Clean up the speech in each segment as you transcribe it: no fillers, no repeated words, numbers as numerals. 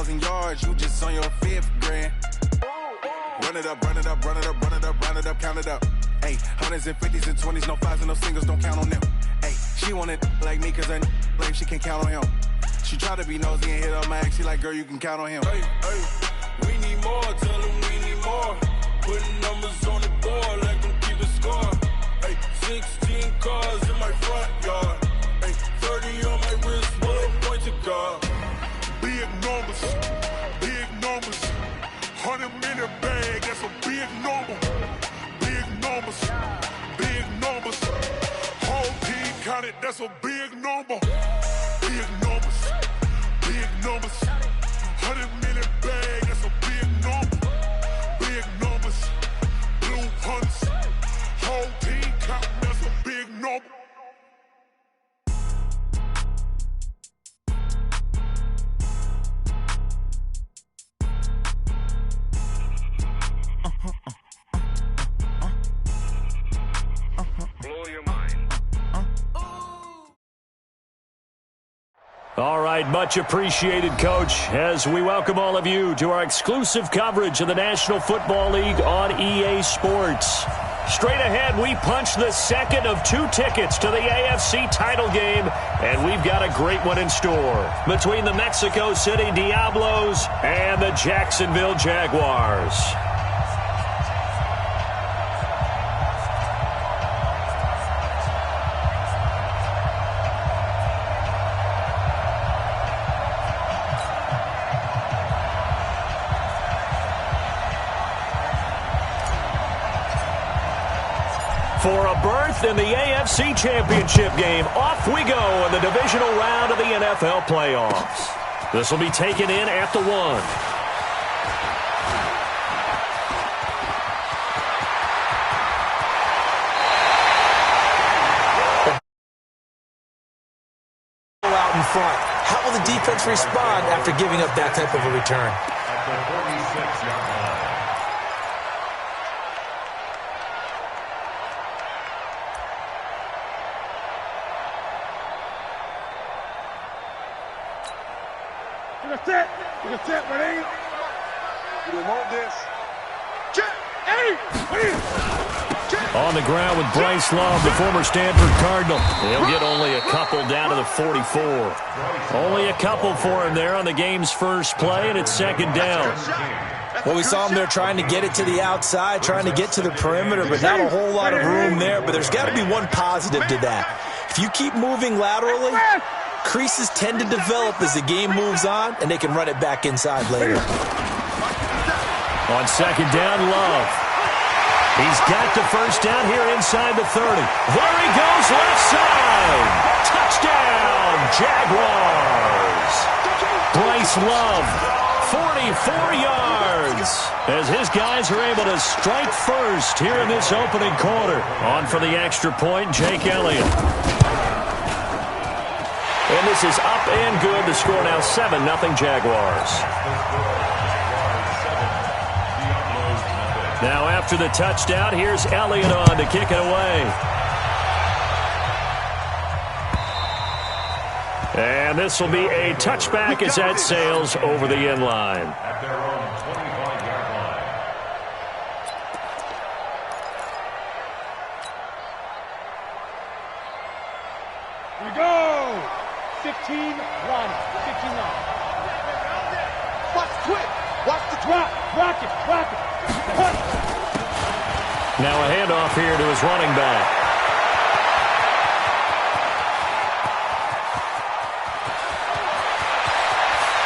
1,000 yards, you just on your 5th grand. Run it up, run it up, run it up, run it up, run it up, count it up. Hey, hundreds and 50s and 20s, no 5s and no singles, don't count on them. Hey, she want it like me cause her lame, she can't count on him. She try to be nosy and hit up my ex, she like, girl, you can count on him. Hey, we need more, tell them we need more. Putting numbers on the board, let them keep a score. Hey, 16 cars in my front yard. Hey, 30 on my wrist, bullet point to God. Big numbers, 100-minute bag, that's a big number. Big numbers, whole team counted, that's a big number. Big numbers, 100-minute bag, that's a big number. Big numbers, blue hunts, whole team counting, that's a big number. All right, much appreciated, Coach, as we welcome all of you to our exclusive coverage of the National Football League on EA Sports. Straight ahead, we punch the second of 2 tickets to the AFC title game, and we've got a great one in store between the Mexico City Diablos and the Jacksonville Jaguars. For a berth in the AFC Championship game, off we go in the divisional round of the NFL playoffs. This will be taken in at the 1. Out in front. How will the defense respond after giving up that type of a return? At the 46-yard line. That's it, ready? You want this? On the ground with Bryce Love, the former Stanford Cardinal. He'll get only a couple down to the 44. Only a couple for him there on the game's first play, and it's second down. Well, we saw him there trying to get it to the outside, trying to get to the perimeter, but not a whole lot of room there. But there's got to be one positive to that. If you keep moving laterally, creases tend to develop as the game moves on, and they can run it back inside later. On second down, Love. He's got the first down here inside the 30. There he goes, left side. Touchdown, Jaguars. Bryce Love, 44 yards, as his guys are able to strike first here in this opening quarter. On for the extra point, Jake Elliott. And this is up and good. The score now 7-0 Jaguars. Now after the touchdown, here's Elliott on to kick it away. And this will be a touchback as that sails over the end line. At their own 25-yard line. Here we go! 15-1. 15-9. Watch the twit. Watch the drop. Rock it. Rock it. Now a handoff here to his running back.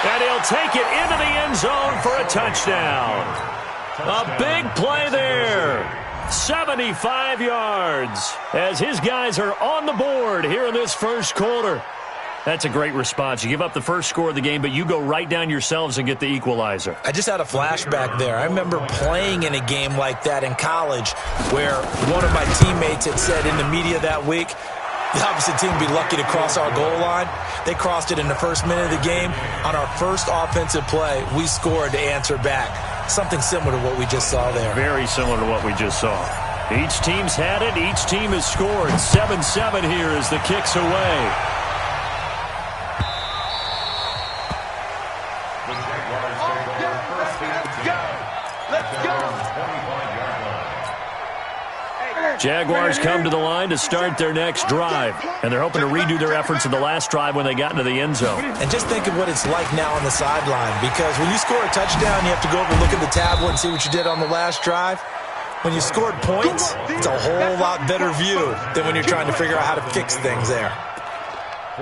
And he'll take it into the end zone for a touchdown. A big play there. 75 yards as his guys are on the board here in this first quarter. That's a great response. You give up the first score of the game, but you go right down yourselves and get the equalizer. I just had a flashback there. I remember playing in a game like that in college where one of my teammates had said in the media that week, the opposite team would be lucky to cross our goal line. They crossed it in the first minute of the game. On our first offensive play, we scored to answer back. Something similar to what we just saw there. Very similar to what we just saw. Each team's had it. Each team has scored. 7-7 here as the kick's away. Jaguars come to the line to start their next drive, and they're hoping to redo their efforts in the last drive when they got into the end zone. And just think of what it's like now on the sideline, because when you score a touchdown, you have to go over and look at the tablet and see what you did on the last drive. When you scored points, it's a whole lot better view than when you're trying to figure out how to fix things there.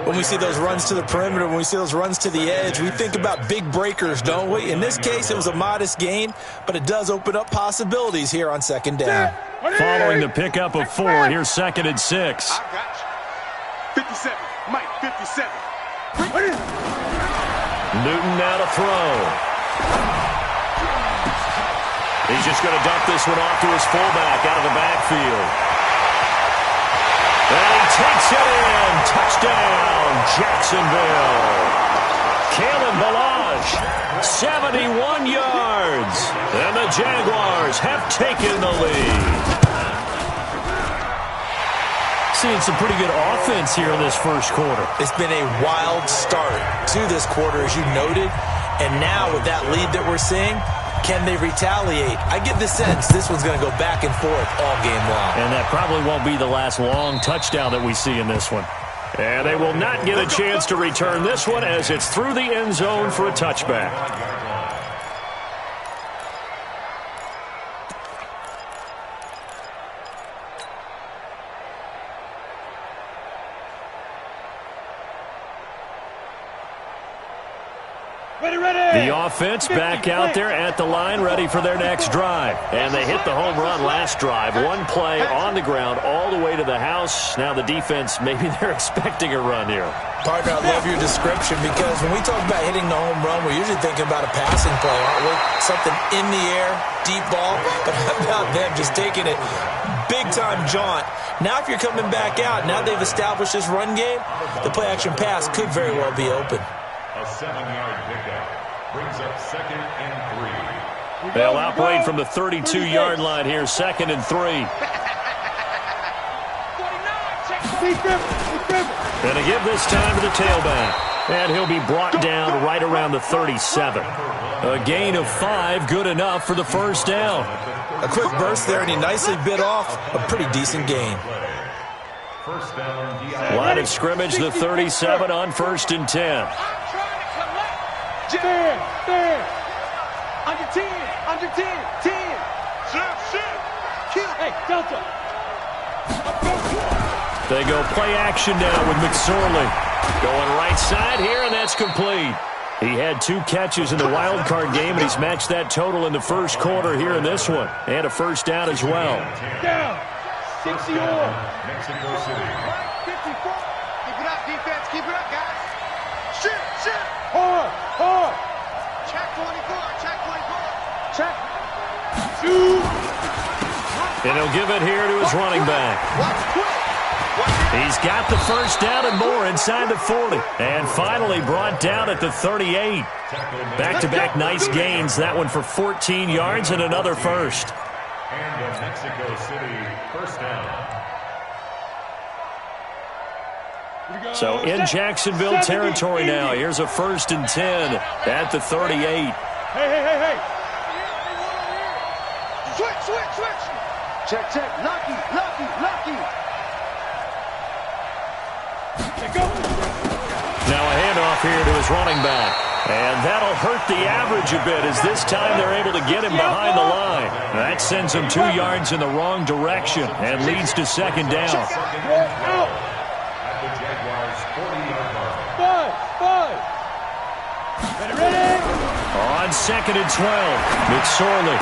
When we see those runs to the perimeter, when we see those runs to the edge, we think about big breakers, don't we? In this case, it was a modest gain, but it does open up possibilities here on second down. Following the pickup of 4, here's 2nd and 6. 57, Mike, 57. Newton now to throw. He's just going to dump this one off to his fullback out of the backfield. And he takes it in. Touchdown, Jacksonville. Kalen Ballage, 71 yards. And the Jaguars have taken the lead. Seeing some pretty good offense here in this first quarter. It's been a wild start to this quarter, as you noted. And now with that lead that we're seeing, can they retaliate? I get the sense this one's going to go back and forth all game long. And that probably won't be the last long touchdown that we see in this one. And they will not get a chance to return this one as it's through the end zone for a touchback. The offense back out there at the line, ready for their next drive. And they hit the home run last drive. One play on the ground all the way to the house. Now the defense, maybe they're expecting a run here. Partner, I love your description, because when we talk about hitting the home run, we're usually thinking about a passing play, aren't we? Something in the air, deep ball. But how about them just taking it big-time jaunt? Now if you're coming back out, now they've established this run game, the play-action pass could very well be open. A 7-yard pickup brings up 2nd and 3. They'll operate from the 32-yard line here, 2nd and 3. And to give this time to the tailback. And he'll be brought down right around the 37. A gain of 5, good enough for the first down. A quick burst there, and he nicely bit off a pretty decent gain. First down, Line of scrimmage, the 37 on 1st and 10. There. Under 10. Under 10. 10. Kill. Hey, Delta. They go play action now with McSorley. Going right side here, and that's complete. He had 2 catches in the wild card game, and he's matched that total in the first quarter here in this one. And a first down as well. Down. 60 on. Mexico City. 54. Keep it up, defense. Keep it up, guys. Shoot. Hard. Check 24. Check 24. Check. Shoot. And he'll give it here to his running back. He's got the first down and more inside the 40. And finally brought down at the 38. Back-to-back nice gains. That one for 14 yards and another first. And a Mexico City first down. So in Jacksonville territory now. Here's a 1st and 10 at the 38. Hey. Switch. Check. Lucky. Now a handoff here to his running back. And that'll hurt the average a bit, as this time they're able to get him behind the line. That sends him 2 yards in the wrong direction and leads to 2nd down. At the Jaguars 40-yard line. 5. Ready. On 2nd and 12, McSorley.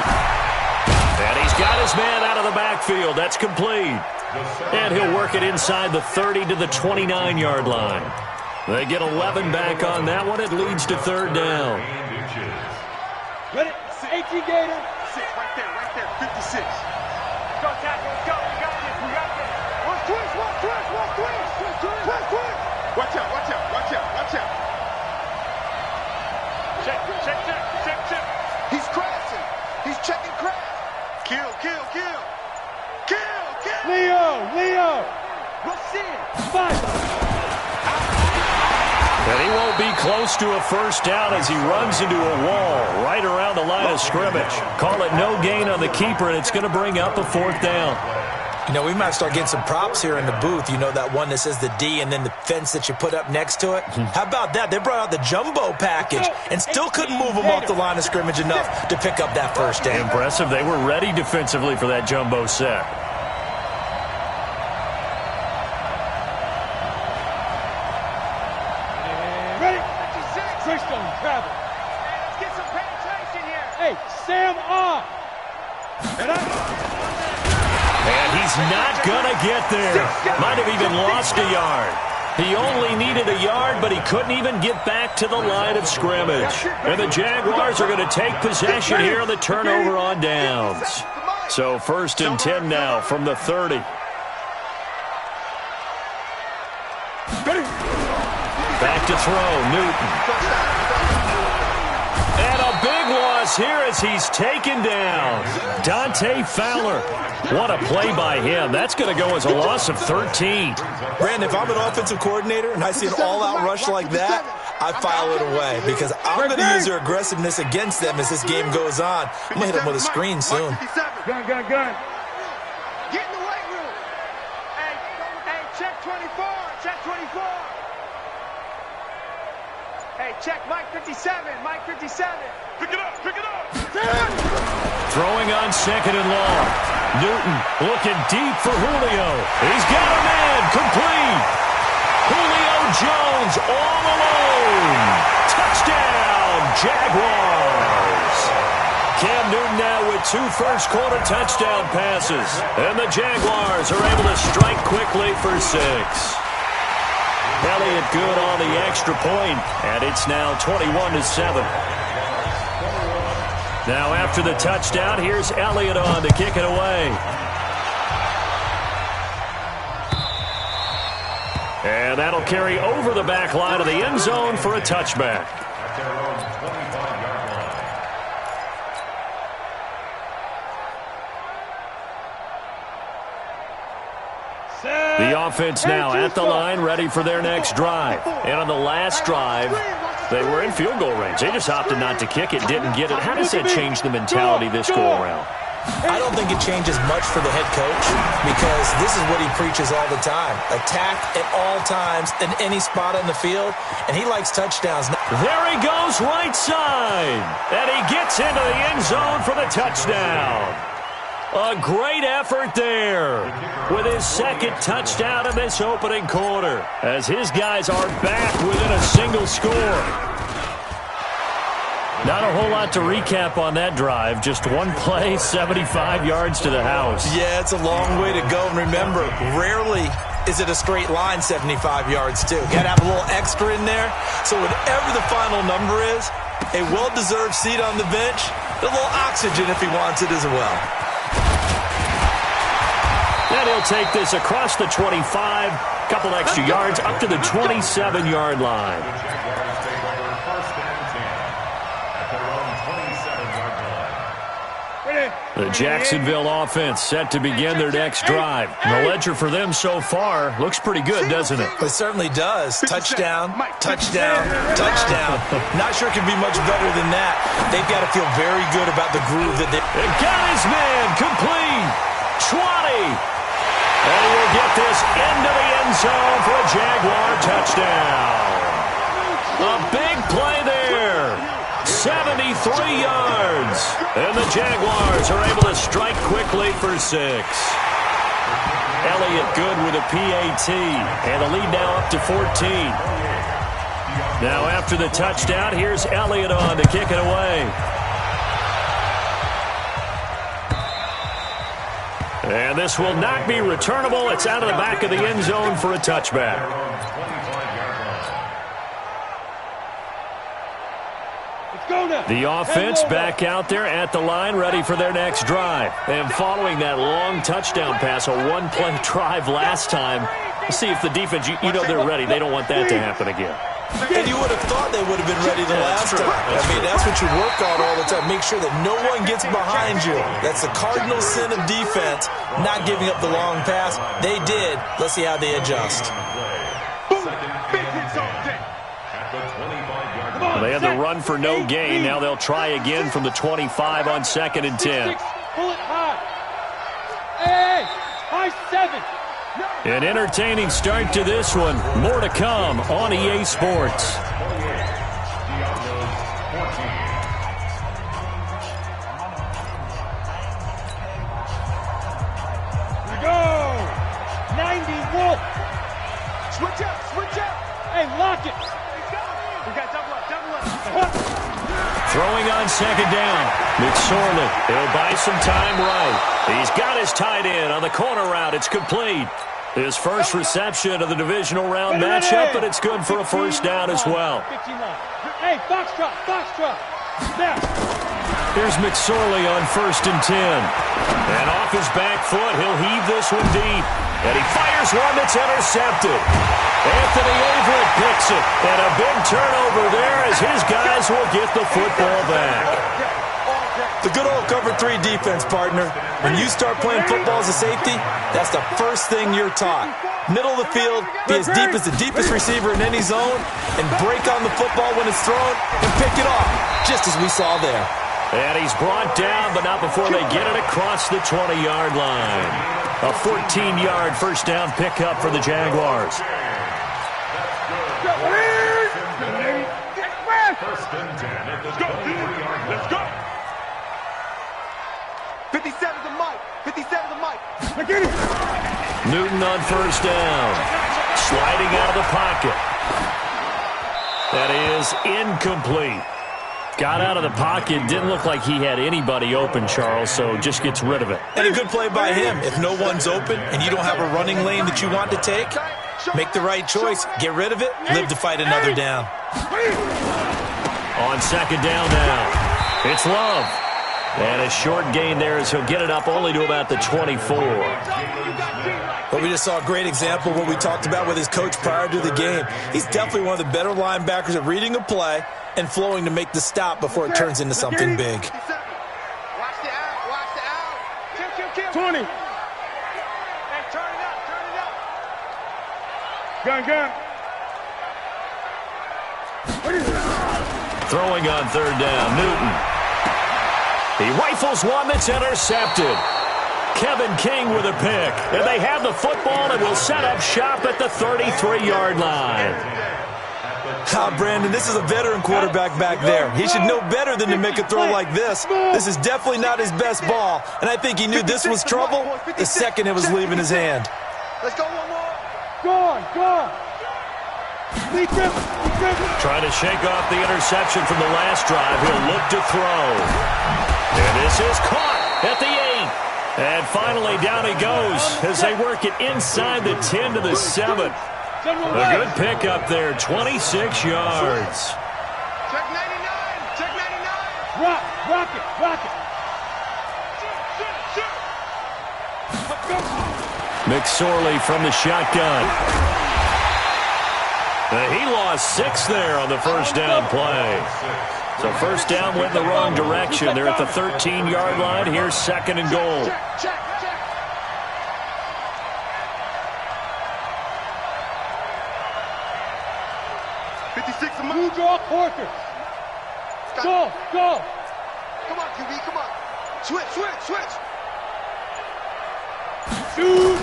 And he's got his man out of the backfield. That's complete. And he'll work it inside the 30 to the 29-yard line. They get 11 back on that one. It leads to 3rd down. Ready. 18 Gator. Right there, 56. Go, tackle. Let's go. We got this. One twist. Watch out. Check. He's crashing. He's checking crash. Kill. Leo. We'll see it. 5. And he won't be close to a first down as he runs into a wall right around the line of scrimmage. Call it no gain on the keeper, and it's going to bring up a fourth down. You know, we might start getting some props here in the booth. You know, that one that says the D and then the fence that you put up next to it? How about that? They brought out the jumbo package and still couldn't move them off the line of scrimmage enough to pick up that first down. Impressive. They were ready defensively for that jumbo set. Hey, Sam off. And he's not going to get there. Might have even lost a yard. He only needed a yard, but he couldn't even get back to the line of scrimmage. And the Jaguars are going to take possession here on the turnover on downs. So 1st and 10 now from the 30. Back to throw, Newton. And a big loss here as he's taken down. Dante Fowler. What a play by him. That's going to go as a loss of 13. Brandon, if I'm an offensive coordinator and I see an all-out rush like that, I file it away because I'm going to use their aggressiveness against them as this game goes on. I'm going to hit them with a screen soon. Gun. Get in the weight room. Hey, check 24. Check 24. Hey, check Mike 57. Mike 57. Pick it up. Throwing on 2nd and long. Newton looking deep for Julio. He's got a man complete. Julio Jones all alone. Touchdown, Jaguars. Cam Newton now with 2 first-quarter touchdown passes. And the Jaguars are able to strike quickly for 6. Elliott good on the extra point, and it's now 21-7. Now after the touchdown, here's Elliott on to kick it away. And that'll carry over the back line of the end zone for a touchback. The offense now at the line, ready for their next drive. And on the last drive, they were in field goal range. They just opted not to kick it, didn't get it. How does that change the mentality this go-around? I don't think it changes much for the head coach because this is what he preaches all the time. Attack at all times in any spot on the field, and he likes touchdowns. There he goes right side, and he gets into the end zone for the touchdown. A great effort there with his 2nd touchdown in this opening quarter as his guys are back within a single score. Not a whole lot to recap on that drive. Just one play, 75 yards to the house. Yeah, it's a long way to go. And remember, rarely is it a straight line 75 yards, too. Got to have a little extra in there. So whatever the final number is, a well-deserved seat on the bench, a little oxygen if he wants it as well. And he'll take this across the 25, couple extra yards, up to the 27-yard line. The Jacksonville offense set to begin their next drive. The ledger for them so far looks pretty good, doesn't it? It certainly does. Touchdown, touchdown, touchdown. Not sure it can be much better than that. They've got to feel very good about the groove that they... And got his man complete. 20. And he will get this into the end zone for a Jaguar touchdown. A big play there. 73 yards. And the Jaguars are able to strike quickly for 6. Elliott good with a PAT. And the lead now up to 14. Now after the touchdown, here's Elliott on to kick it away. And this will not be returnable. It's out of the back of the end zone for a touchback. The offense back out there at the line, ready for their next drive. And following that long touchdown pass, a one-play drive last time, let's see if the defense, you know they're ready. They don't want that to happen again. And you would have thought they would have been ready the last time. I mean, that's what you work on all the time. Make sure that no one gets behind you. That's the cardinal sin of defense, not giving up the long pass. They did. Let's see how they adjust. the 25-yard Well, line. they had the run for no gain. Now they'll try again from the 25 on 2nd and 10. Pull it high. Hey, high 7. An entertaining start to this one. More to come on EA Sports. Diablos 14. Go! 90 Wolf! Switch up, switch up! Hey, lock it! We got double up, double up. Throwing on 2nd down. McSorley. He'll buy some time right. He's got his tight end on the corner route. It's complete. His first reception of the divisional round matchup, but it's good for a first down as well. Hey, foxtrot, foxtrot! Now! Here's McSorley on 1st and 10. And off his back foot, he'll heave this one deep. And he fires one that's intercepted. Anthony Averett picks it. And a big turnover there as his guys will get the football back. The good old cover 3 defense, partner. When you start playing football as a safety, that's the first thing you're taught. Middle of the field, be as deep as the deepest receiver in any zone, and break on the football when it's thrown, and pick it off, just as we saw there. And he's brought down, but not before they get it across the 20-yard line. A 14-yard first down pickup for the Jaguars. First and 10 at the 23-yard line. Let's go! 57 to Mike. 57 to Mike. Get it. Newton on first down. Sliding out of the pocket. That is incomplete. Got out of the pocket. Didn't look like he had anybody open, Charles, so just gets rid of it. And a good play by him. If no one's open and you don't have a running lane that you want to take, make the right choice. Get rid of it. Live to fight another down. On 2nd down now. It's Love. And a short gain there as he'll get it up only to about the 24. But we just saw a great example of what we talked about with his coach prior to the game. He's definitely one of the better linebackers at reading a play and flowing to make the stop before it turns into something big. Watch the out, watch the out. Kill. 20. Hey, turn it up. Gun. Throwing on 3rd down, Newton. He rifles one that's intercepted. Kevin King with a pick. And they have the football and will set up shop at the 33-yard line. Brandon, this is a veteran quarterback back there. He should know better than to make a throw like this. This is definitely not his best ball. And I think he knew this was trouble the second it was leaving his hand. Let's go one more. Go on. Trying to shake off the interception from the last drive. He'll look to throw. And this is caught at the 8. And finally down he goes as they work it inside the 10 to the 7. A good pickup there, 26 yards. Check 99. Check 99. Rock it. McSorley from the shotgun. He lost 6 there on the first down play. So first down went in the wrong direction. They're at the 13-yard line. Here's 2nd and goal. Check. 56 a move. Draw quarter. Go. Come on, QB, come on. Switch. Shoot.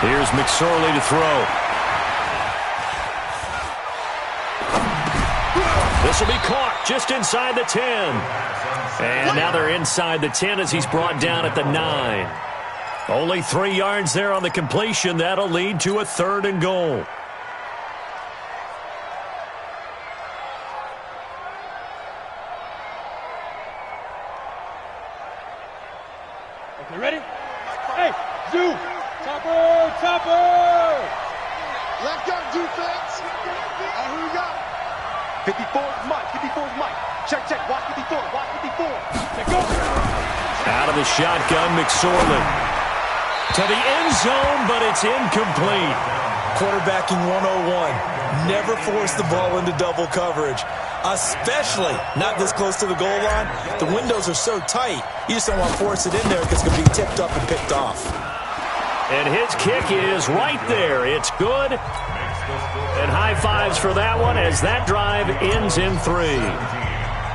Here's McSorley to throw. This will be caught just inside the 10. And now they're inside the 10 as he's brought down at the 9. Only 3 yards there on the completion. That'll lead to a 3rd and goal. Okay, ready? Hey, Zoo! Topper! Left guard defense. Who we got? 54's Mike. Check. Watch 54. Let's go. Out of the shotgun, McSorley. To the end zone, but it's incomplete. Quarterbacking 101. Never force the ball into double coverage, especially not this close to the goal line. The windows are so tight, you just don't want to force it in there because it can be tipped up and picked off. And his kick is right there. It's good. And high fives for that one as that drive ends in 3.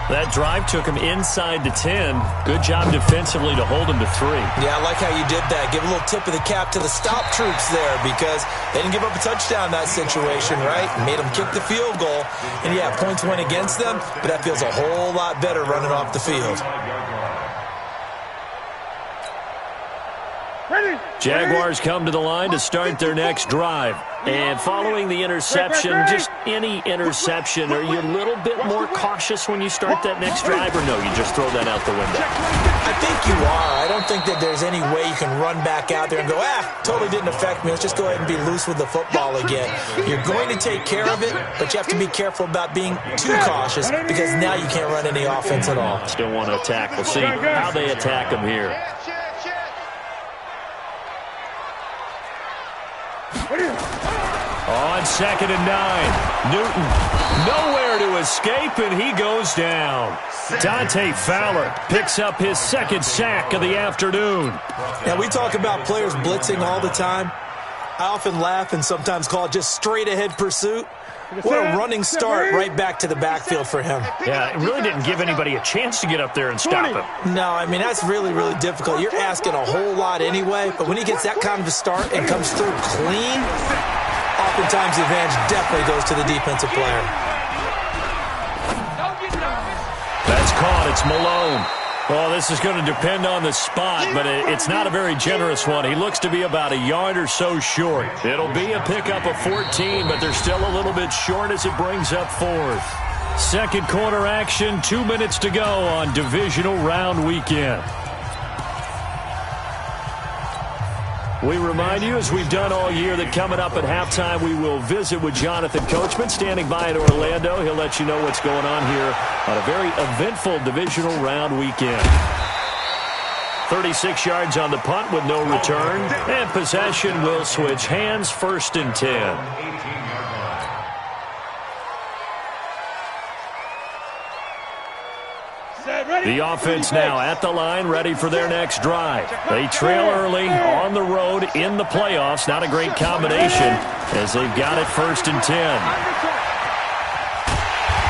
That drive took him inside the 10. Good job defensively to hold him to 3. Yeah, I like how you did that. Give a little tip of the cap to the stop troops there because they didn't give up a touchdown in that situation, right? Made them kick the field goal. And, yeah, points went against them, but that feels a whole lot better running off the field. Jaguars come to the line to start their next drive. And following the interception, just any interception, are you a little bit more cautious when you start that next drive, or no, you just throw that out the window? I think you are. I don't think that there's any way you can run back out there and go, totally didn't affect me. Let's just go ahead and be loose with the football again. You're going to take care of it, but you have to be careful about being too cautious because now you can't run any offense at all. Still want to attack. We'll see how they attack them here. On 2nd and 9, Newton nowhere to escape, and he goes down. Dante Fowler picks up his 2nd sack of the afternoon. Now, we talk about players blitzing all the time. I often laugh and sometimes call it just straight-ahead pursuit. What a running start right back to the backfield for him. Yeah, it really didn't give anybody a chance to get up there and stop him. No, I mean, that's really, really difficult. You're asking a whole lot anyway, but when he gets that kind of a start and comes through clean, oftentimes the advantage definitely goes to the defensive player. That's caught. It's Malone. Well, this is going to depend on the spot, but it's not a very generous one. He looks to be about a yard or so short. It'll be a pickup of 14, but they're still a little bit short as it brings up 4th. Second quarter action, 2 minutes to go on divisional round weekend. We remind you, as we've done all year, that coming up at halftime, we will visit with Jonathan Coachman standing by in Orlando. He'll let you know what's going on here on a very eventful divisional round weekend. 36 yards on the punt with no return, and possession will switch hands, 1st and 10. The offense now at the line, ready for their next drive. They trail early on the road in the playoffs. Not a great combination as they've got it 1st and 10.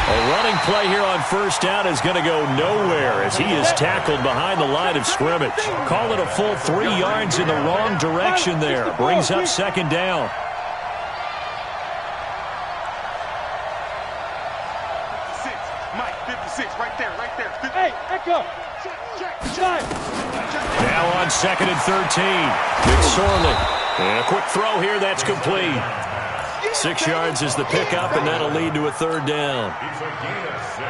A running play here on 1st down is going to go nowhere as he is tackled behind the line of scrimmage. Call it a full 3 yards in the wrong direction there. Brings up 2nd down. Now on 2nd and 13. McSorley. And a quick throw here. That's complete. 6 yards is the pickup, and that'll lead to a 3rd down. It's a gain of 6.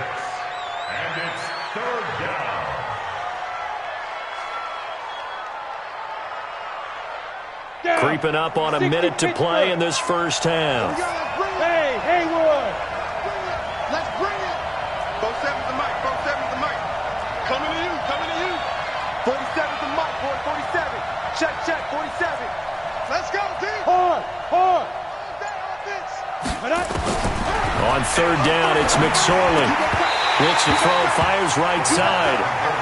And it's 3rd down. Creeping up on a minute to play in this 1st half. Hey, Haywood. Let's bring it. 47's the mic. 47's the mic. Coming to you. Coming to you. 47's the mic, boy. 47. Check. 47. Let's go, D. Hard. On 3rd down, it's McSorley. Looks to throw, fires right side.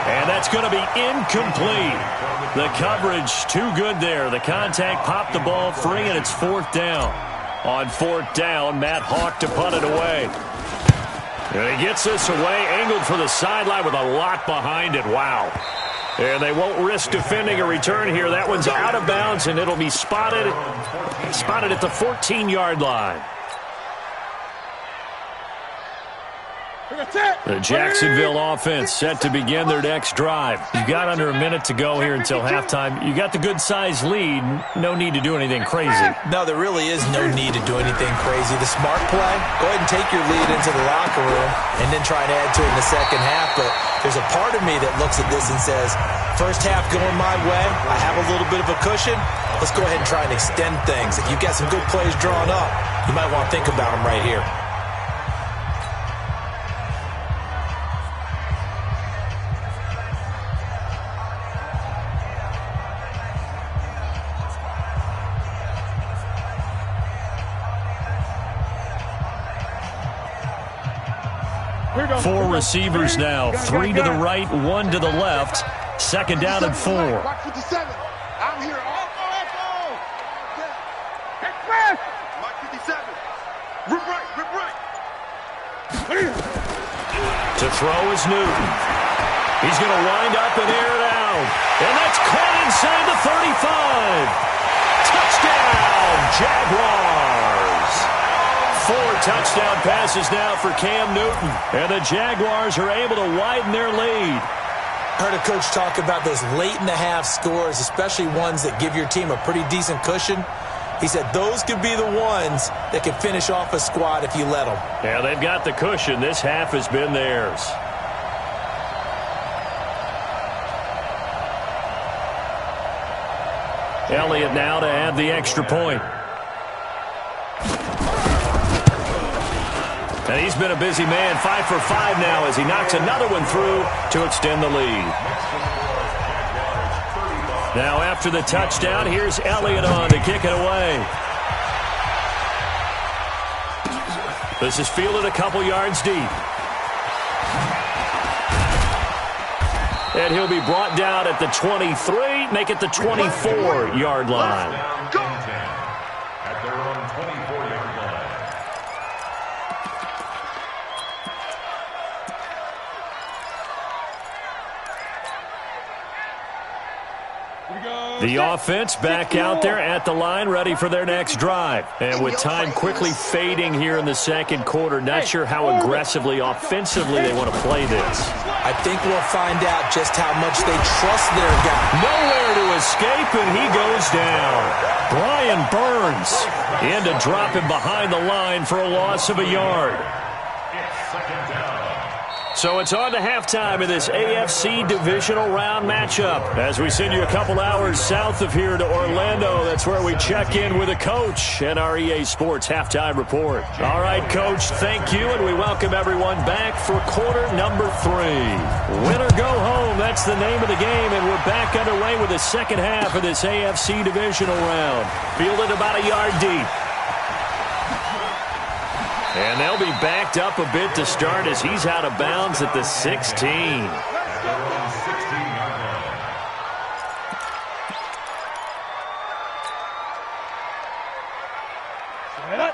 And that's going to be incomplete. The coverage too good there. The contact popped the ball free, and it's 4th down. On 4th down, Matt Hawk to punt it away. And he gets this away, angled for the sideline with a lot behind it. Wow. And they won't risk defending a return here. That one's out of bounds, and it'll be spotted at the 14-yard line. The Jacksonville offense set to begin their next drive. You've got under a minute to go here until halftime. You got the good-sized lead. No need to do anything crazy. No, there really is no need to do anything crazy. The smart play, go ahead and take your lead into the locker room and then try and add to it in the 2nd half. But there's a part of me that looks at this and says, 1st half going my way, I have a little bit of a cushion. Let's go ahead and try and extend things. If you've got some good plays drawn up, you might want to think about them right here. Four receivers now. 3 to the right, 1 to the left. 2nd down and 4. Watch 57. I'm here. Mike 57. To throw is Newton. He's going to wind up and air it out. And that's caught inside the 35. Touchdown, Jaguars. 4 touchdown passes now for Cam Newton. And the Jaguars are able to widen their lead. I heard a coach talk about those late-in-the-half scores, especially ones that give your team a pretty decent cushion. He said those could be the ones that can finish off a squad if you let them. Yeah, they've got the cushion. This half has been theirs. Elliott now to add the extra point. And he's been a busy man, 5 for 5 now as he knocks another one through to extend the lead. Now after the touchdown, here's Elliott on to kick it away. This is fielded a couple yards deep. And he'll be brought down at the 23, make it the 24-yard line. At their own 24-yard line. The offense back out there at the line, ready for their next drive. And with time quickly fading here in the second quarter, not sure how aggressively, offensively they want to play this. I think we'll find out just how much they trust their guy. Nowhere to escape, and he goes down. Brian Burns in to drop him behind the line for a loss of a yard. It's second down. So it's on to halftime in this AFC divisional round matchup. As we send you a couple hours south of here to Orlando, that's where we check in with a coach and our EA Sports halftime report. All right, Coach, thank you, and we welcome everyone back for quarter number 3. Win or go home, that's the name of the game, and we're back underway with the second half of this AFC divisional round. Fielded about a yard deep. And they'll be backed up a bit to start as he's out of bounds at the 16.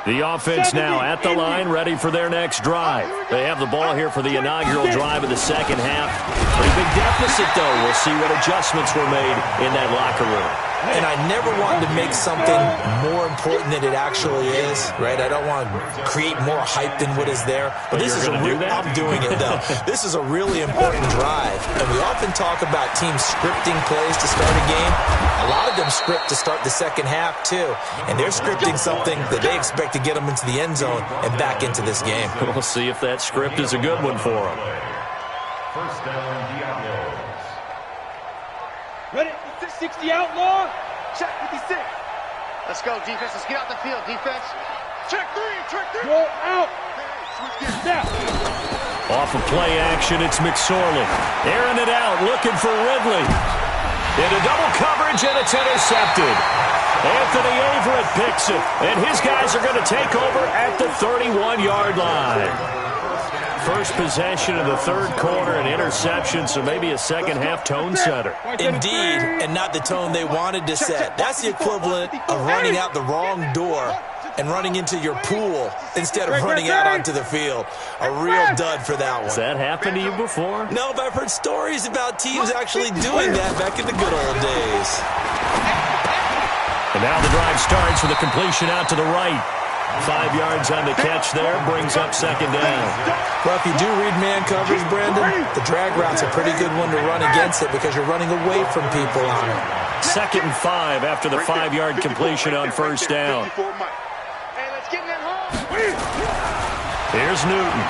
The offense now at the line, ready for their next drive. They have the ball here for the inaugural drive of the second half. Pretty big deficit, though. We'll see what adjustments were made in that locker room. And I never wanted to make something more important than it actually is, right? I don't want to create more hype than what is there. But this is I'm doing it, though. This is a really important drive. And we often talk about teams scripting plays to start a game. A lot of them script to start the second half, too. And they're scripting something that they expect to get them into the end zone and back into this game. We'll see if that script is a good one for them. First down, Diablos. Ready? 60 outlaw. Check 56. Let's go, defense. Let's get out the field, defense. Check 3. Roll out. Snap. Off of play action, it's McSorley. Airing it out, looking for Ridley. Into double coverage, and it's intercepted. Anthony Averett picks it, and his guys are going to take over at the 31-yard line. First possession of the third quarter, an interception, so maybe a second-half tone setter. Indeed, and not the tone they wanted to set. That's the equivalent of running out the wrong door and running into your pool instead of running out onto the field. A real dud for that one. Has that happened to you before? No, but I've heard stories about teams actually doing that back in the good old days. And now the drive starts with a completion out to the right. 5 yards on the catch there, brings up second down. Well, if you do read man coverage, Brandon, the drag route's a pretty good one to run against it because you're running away from people on it. 2nd and 5 after the 5-yard completion on first down. Here's Newton.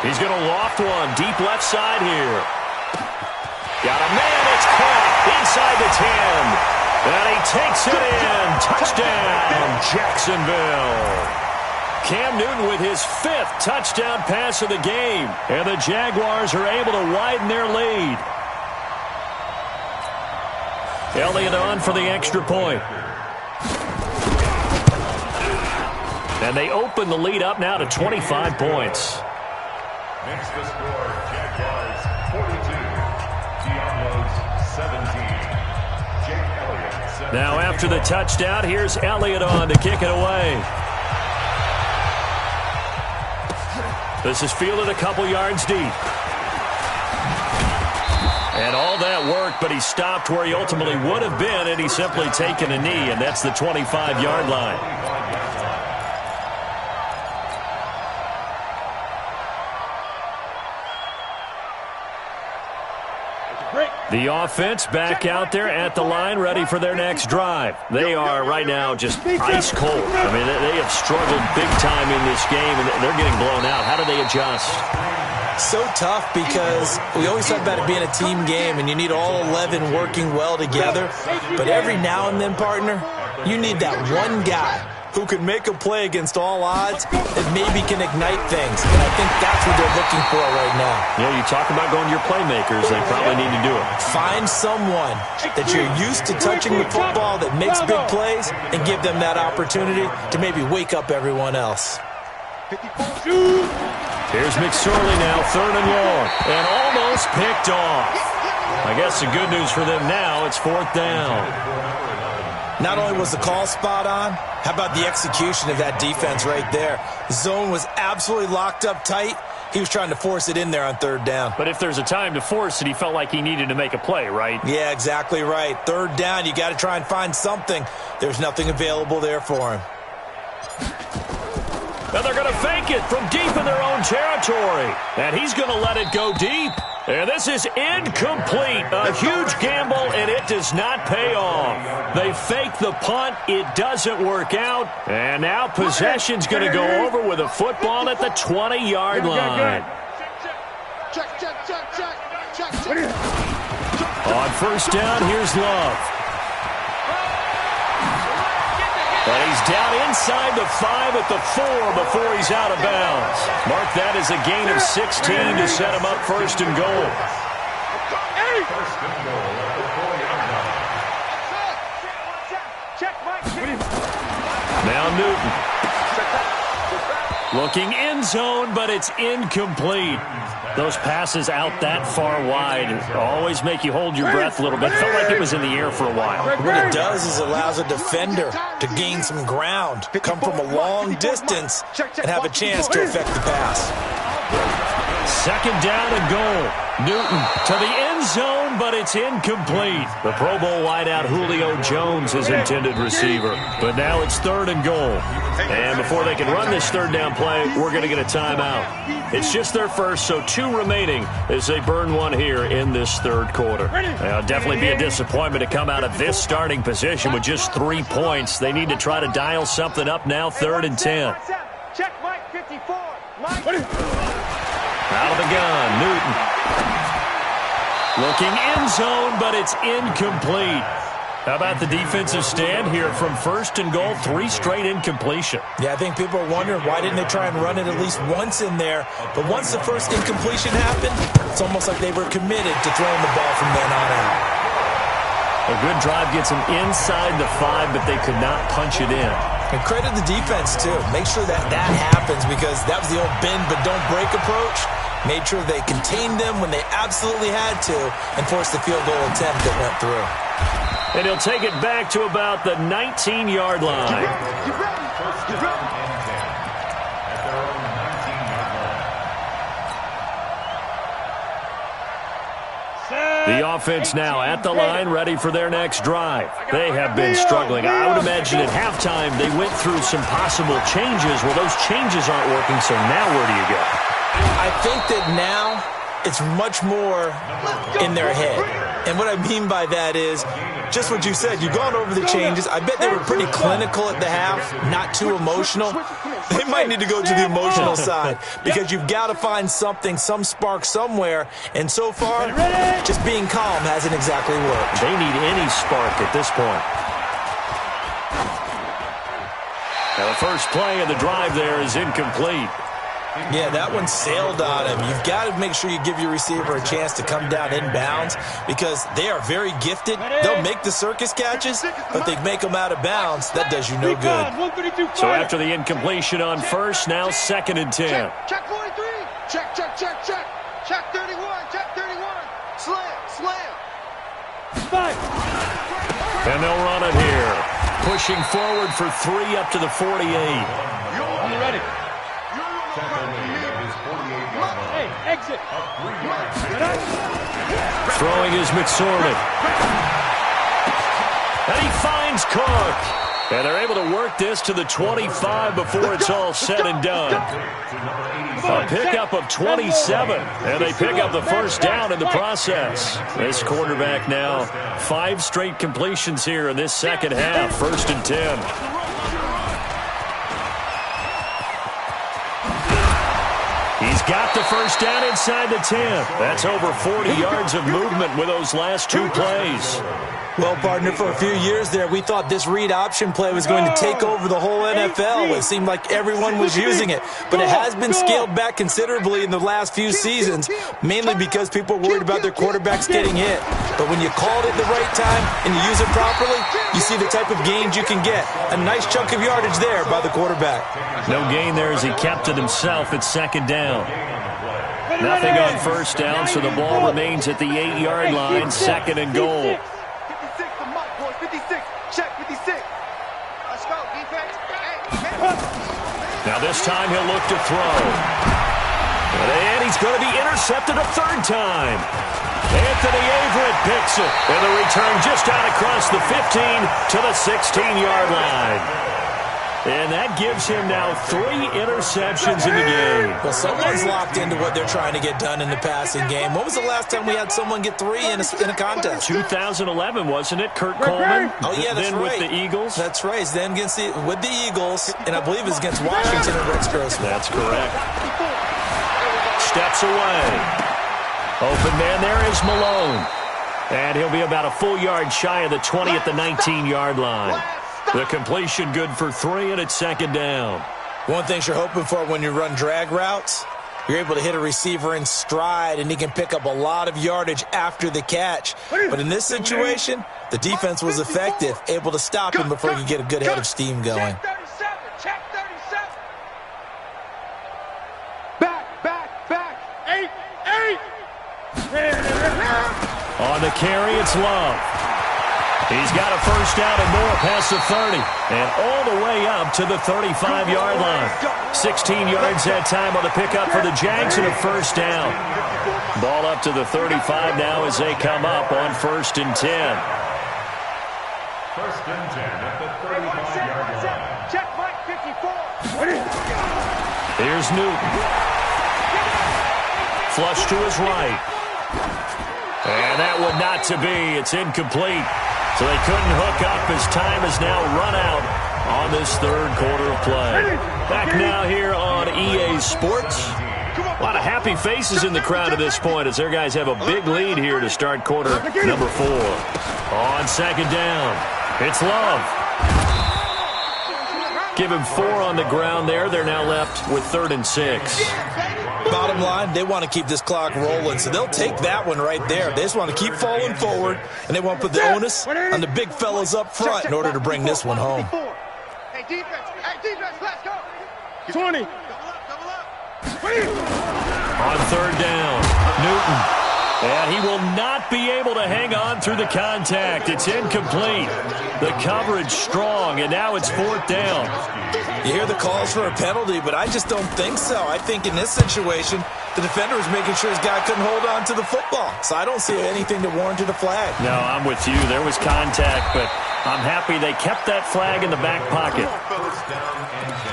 He's going to loft one deep left side here. Got a man, it's caught inside the 10. And he takes it in. Touchdown, Jacksonville. Cam Newton with his 5th touchdown pass of the game. And the Jaguars are able to widen their lead. Elliott on for the extra point. And they open the lead up now to 25 points. Makes the score Jaguars 42, Diablos 17. Now after the touchdown, here's Elliott on to kick it away. This is fielded a couple yards deep. And all that worked, but he stopped where he ultimately would have been, and he's simply taken a knee, and that's the 25-yard line. The offense back out there at the line, ready for their next drive. They are right now just ice cold. I mean, they have struggled big time in this game, and they're getting blown out. How do they adjust? So tough because we always talk about it being a team game, and you need all 11 working well together. But every now and then, partner, you need that one guy who can make a play against all odds and maybe can ignite things. And I think that's what they're looking for right now. Yeah, you talk about going to your playmakers. They probably need to do it. Find someone that you're used to touching the football that makes big plays and give them that opportunity to maybe wake up everyone else. Here's McSorley now, 3rd and long, and almost picked off. I guess the good news for them now, it's 4th down. Not only was the call spot on, how about the execution of that defense right there? The zone was absolutely locked up tight. He was trying to force it in there on 3rd down. But if there's a time to force it, he felt like he needed to make a play, right? Yeah, exactly right. 3rd down, you got to try and find something. There's nothing available there for him. And they're going to fake it from deep in their own territory. And he's going to let it go deep. And this is incomplete. A huge gamble, and it does not pay off. They fake the punt. It doesn't work out. And now possession's going to go over with a football at the 20-yard line. On 1st down, here's Love. And he's down inside the 5 at the 4 before he's out of bounds. Mark that as a gain of 16 to set him up 1st and goal. Now Newton. Looking end zone, but it's incomplete. Those passes out that far wide always make you hold your breath a little bit. Felt like it was in the air for a while. What it does is it allows a defender to gain some ground, come from a long distance, and have a chance to affect the pass. 2nd down and goal. Newton to the end zone, but it's incomplete. The Pro Bowl wideout Julio Jones is intended receiver. But now it's 3rd and goal. And before they can run this 3rd down play, we're going to get a timeout. It's just their first, so 2 remaining as they burn one here in this 3rd quarter. It'll definitely be a disappointment to come out of this starting position with just 3 points. They need to try to dial something up now, 3rd and 10. Check Mike 54. Out of the gun, Newton. Looking end zone, but it's incomplete. How about the defensive stand here from 1st and goal, 3 straight incompletion? Yeah, I think people are wondering why didn't they try and run it at least once in there. But once the first incompletion happened, it's almost like they were committed to throwing the ball from then on out. A good drive gets them inside the 5, but they could not punch it in. And credit the defense, too. Make sure that happens because that was the old bend but don't break approach. Made sure they contained them when they absolutely had to and forced the field goal attempt that went through. And he'll take it back to about the 19-yard line. The offense now at the line, ready for their next drive. They have been struggling. I would imagine at halftime they went through some possible changes. Well, those changes aren't working, so now where do you go? I think that now it's much more in their head. And what I mean by that is just what you said. You've gone over the changes. I bet they were pretty clinical at the half, not too emotional. They might need to go to the emotional side because you've got to find something, some spark somewhere. And so far, just being calm hasn't exactly worked. They need any spark at this point. Now the first play of the drive there is incomplete. Yeah, that one sailed on him. You've got to make sure you give your receiver a chance to come down inbounds because they are very gifted. They'll make the circus catches, but they make them out of bounds. That does you no good. So after the incompletion on 1st, now 2nd and 10. Check 43. Check. Check 31. Check 31. Slam. And they'll run it here. Pushing forward for 3 up to the 48. Tackle made at his Exit. Throwing is McSorley. And he finds Cook. And they're able to work this to the 25 before it's all said and done. A pickup of 27. And they pick up the first down in the process. This quarterback now 5 straight completions here in this second half. 1st and 10. He's got the first down inside the 10. That's over 40 yards of movement with those last 2 plays. Well, partner, for a few years there, we thought this read option play was going to take over the whole NFL. It seemed like everyone was using it. But it has been scaled back considerably in the last few seasons, mainly because people are worried about their quarterbacks getting hit. But when you call it at the right time and you use it properly, you see the type of gains you can get. A nice chunk of yardage there by the quarterback. No gain there as he kept it himself at 2nd down. Nothing on 1st down, so the ball remains at the 8-yard line, 2nd and goal. 56. Check 56. Let's go, defense. Now this time he'll look to throw. And he's going to be intercepted a 3rd time. Anthony Averett picks it. And the return just out across the 15 to the 16-yard line. And that gives him now 3 interceptions in the game. Well, someone's locked into what they're trying to get done in the passing game. When was the last time we had someone get 3 in a contest? 2011, wasn't it? Kurt Coleman? Oh, yeah, that's then right. With the Eagles? That's right. Then with the Eagles, and I believe it's against Washington and Rex Grossman. That's correct. Steps away. Open man there is Malone. And he'll be about a full yard shy of the 20 at the 19-yard line. The completion good for 3, and it's 2nd down. One thing you're hoping for when you run drag routes, you're able to hit a receiver in stride, and he can pick up a lot of yardage after the catch. But in this situation, the defense was effective, able to stop him before he could get a good head of steam going. Check 37. Back. 8. On the carry, it's Love. He's got a first down and more past the 30. And all the way up to the 35-yard line. 16 yards that time on the pickup for the Jags and a first down. Ball up to the 35 now as they come up on 1st and 10. 1st and 10 at the 35-yard line. Check Mike 54. Here's Newton. Flush to his right. And that one not to be. It's incomplete. So they couldn't hook up as time has now run out on this 3rd quarter of play. Back now here on EA Sports. A lot of happy faces in the crowd at this point as their guys have a big lead here to start quarter number 4. On 2nd down, it's Love. Give him 4 on the ground there. They're now left with 3rd and 6. Bottom line, they want to keep this clock rolling, so they'll take that one right there. They just want to keep falling forward, and they want to put the onus on the big fellas up front in order to bring this one home. Hey, defense, let's go. 20. On 3rd down, Newton. And he will not be able to hang on through the contact. It's incomplete. The coverage strong, and now it's 4th down. You hear the calls for a penalty, but I just don't think so. I think in this situation, the defender was making sure his guy couldn't hold on to the football. So I don't see anything to warrant a flag. No, I'm with you. There was contact, but I'm happy they kept that flag in the back pocket. First down and 10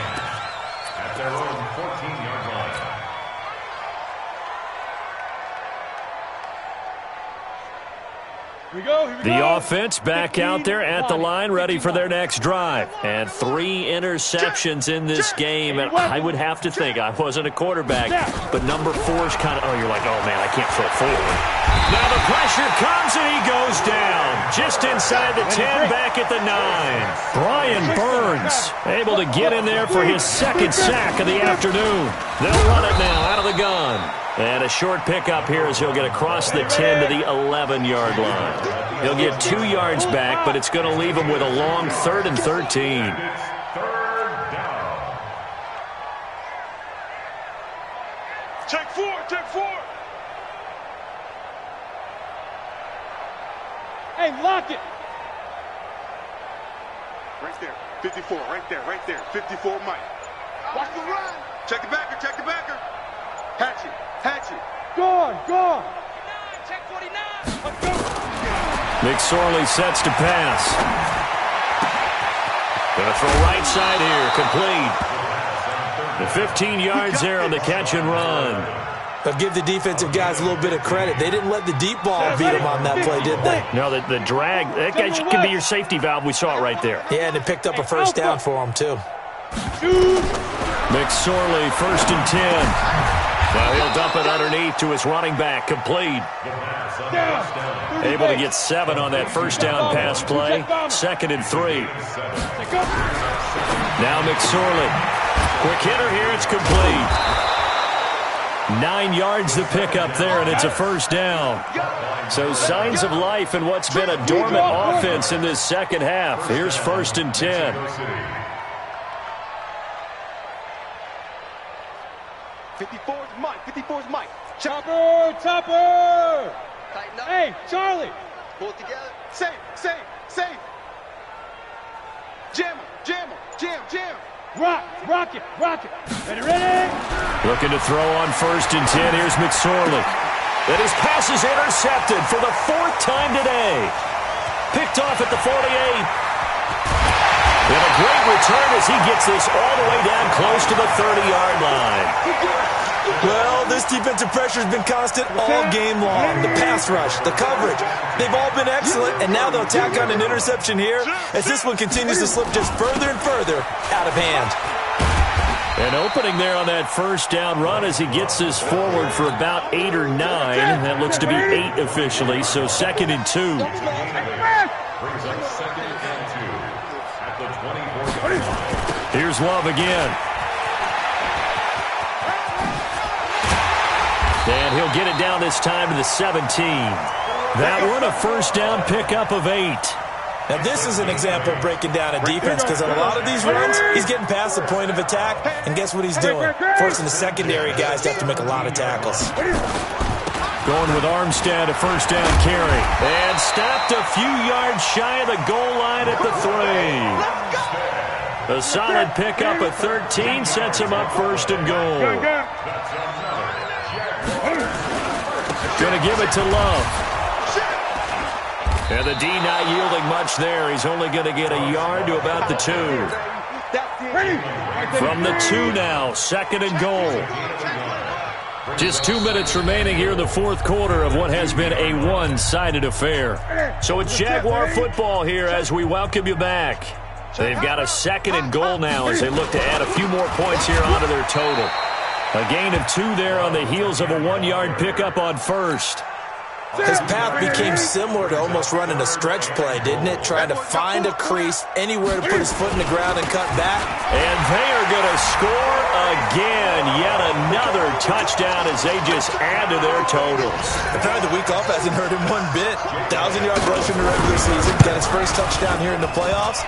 at their own 14-yard line. Here we go. The offense back out there at the line, ready for their next drive. And 3 interceptions in this game. And I would have to think, I wasn't a quarterback, but number 4 is kind of, you're like, oh, man, I can't throw forward. Now the pressure comes, and he goes down. Just inside the 10, back at the 9. Brian Burns able to get in there for his 2nd sack of the afternoon. They'll run it now out of the gun. And a short pickup here as he'll get across the 10 to the 11-yard line. He'll get 2 yards back, but it's going to leave him with a long 3rd and 13. 3rd down. Check 4. Hey, lock it. Right there. 54, right there. 54, Mike. Watch the run. Check the backer. Hatch Hatchet. Gone. McSorley sets to pass. Going to throw right side here, complete. The 15 yards there on the catch and run. But give the defensive guys a little bit of credit. They didn't let the deep ball beat them on that play, did they? No, the drag, that guy can be your safety valve. We saw it right there. Yeah, and it picked up a first down for them, too. McSorley, 1st and 10. Now he'll dump it underneath to his running back, complete. Able to get 7 on that first down pass play. 2nd and 3. Now McSorley. Quick hitter here, it's complete. 9 yards the pickup there, and it's a first down. So signs of life in what's been a dormant offense in this second half. Here's 1st and 10. 54's Mike. 54's Mike. Chopper. Tighten up. Hey, Charlie. Pull it together. Safe. Jam. Rock it. Ready? Looking to throw on 1st and 10. Here's McSorley. And his pass is intercepted for the 4th time today. Picked off at the 48. And a great return as he gets this all the way down close to the 30-yard line. Well, this defensive pressure has been constant all game long. The pass rush, the coverage, they've all been excellent, and now they'll tack on an interception here as this one continues to slip just further and further out of hand. An opening there on that first down run as he gets this forward for about 8 or 9. That looks to be 8 officially, so 2nd and 2. Brings up 2nd and 2 at the 24-yard line. Here's Love again. And he'll get it down this time to the 17. That one a first down pickup of 8. Now, this is an example of breaking down a defense because on a lot of these runs, he's getting past the point of attack, and guess what he's doing? Forcing the secondary guys to have to make a lot of tackles. Going with Armstead, a first down carry. And stopped a few yards shy of the goal line at the 3. A solid pickup of 13 sets him up 1st and goal. Going to give it to Love. And the D not yielding much there. He's only going to get a yard to about the 2. From the 2 now, 2nd and goal. Just 2 minutes remaining here in the 4th quarter of what has been a one-sided affair. So it's Jaguar football here as we welcome you back. They've got a 2nd and goal now as they look to add a few more points here onto their total. A gain of 2 there on the heels of a 1-yard pickup on 1st. His path became similar to almost running a stretch play, didn't it? Trying to find a crease, anywhere to put his foot in the ground and cut back. And they are going to score again. Yet another touchdown as they just add to their totals. Apparently the week off hasn't hurt him one bit. 1,000-yard rush in the regular season. Got his first touchdown here in the playoffs.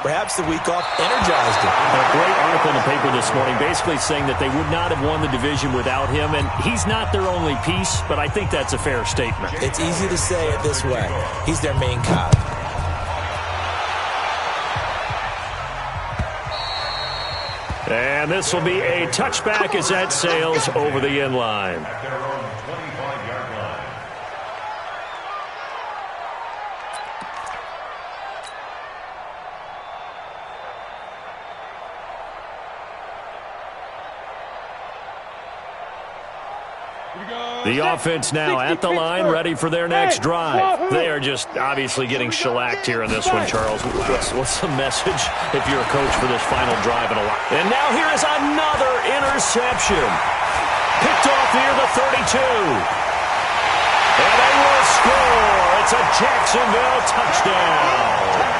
Perhaps the week off energized him. A great article in the paper this morning basically saying that they would not have won the division without him, and he's not their only piece, but I think that's a fair statement. It's easy to say it this way. He's their main cog. And this will be a touchback as that sails over the end line. At their own 25-yard line. The offense now at the line, ready for their next drive. They are just obviously getting shellacked here in this one, Charles. What's the message if you're a coach for this final drive in a while? And now here is another interception. Picked off near the 32. And they will score. It's a Jacksonville touchdown.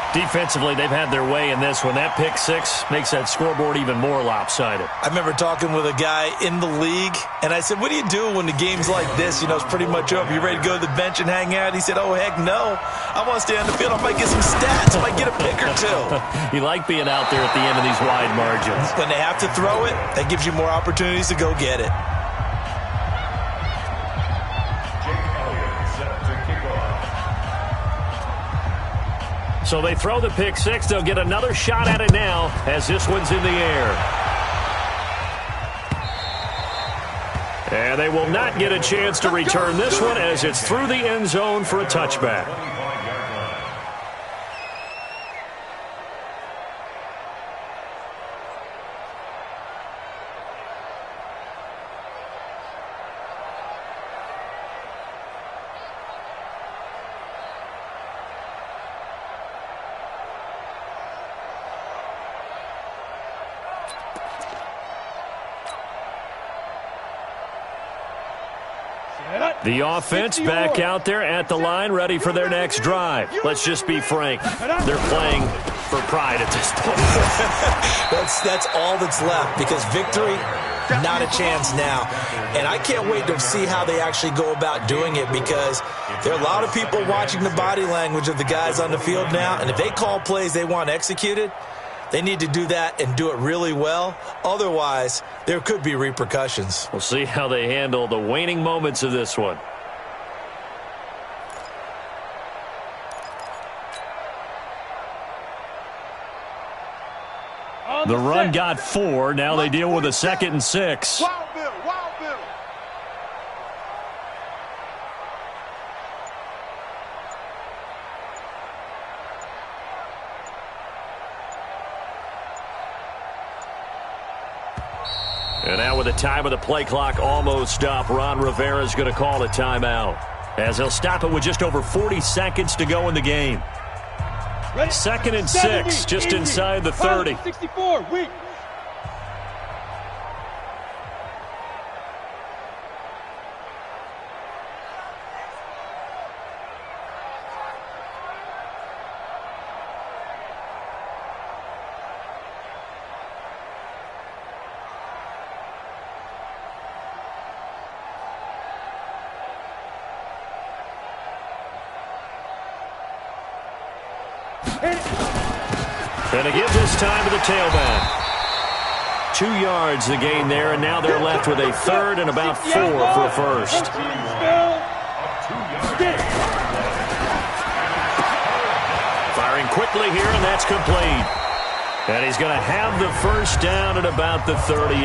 Defensively, they've had their way in this one. That pick 6 makes that scoreboard even more lopsided. I remember talking with a guy in the league, and I said, what do you do when the game's like this? You know, it's pretty much over. You ready to go to the bench and hang out? He said, oh, heck no. I want to stay on the field. I might get some stats. I might get a pick or 2. You like being out there at the end of these wide margins. When they have to throw it, that gives you more opportunities to go get it. So they throw the pick 6. They'll get another shot at it now as this one's in the air. And they will not get a chance to return this one as it's through the end zone for a touchback. The offense back out there at the line, ready for their next drive. Let's just be frank. They're playing for pride at this point. That's all that's left, because victory, not a chance now. And I can't wait to see how they actually go about doing it, because there are a lot of people watching the body language of the guys on the field now, and if they call plays they want executed, they need to do that and do it really well. Otherwise, there could be repercussions. We'll see how they handle the waning moments of this one. The run got 4. Now they deal with a 2nd and 6. Wild Bill, Wild Bill. And now with the time of the play clock almost up, Ron Rivera's going to call a timeout, as he'll stop it with just over 40 seconds to go in the game. 2nd and 6, just inside the 30. 64, weak. And to give this time to the tailback. 2 yards the gain there, and now they're left with a 3rd and about 4 for a first. Firing quickly here, and that's complete. And he's going to have the first down at about the 38.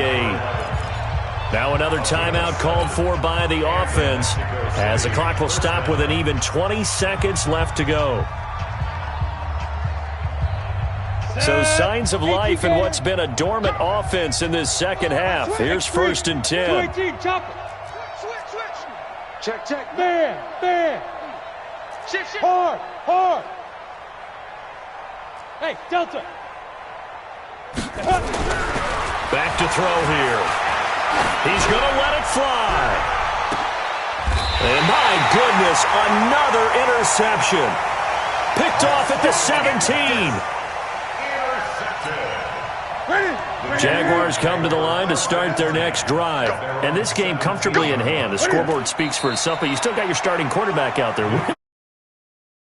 Now another timeout called for by the offense, as the clock will stop with an even 20 seconds left to go. So signs of life in what's been a dormant offense in this second half. Here's 1st and 10. 218, chop it. Check, check. Man, man. Shift, shift. Hard, hard. Hey, Delta. Back to throw here. He's going to let it fly. And my goodness, another interception. Picked off at the 17. Jaguars come to the line to start their next drive. And this game comfortably in hand. The scoreboard speaks for itself, but you still got your starting quarterback out there. When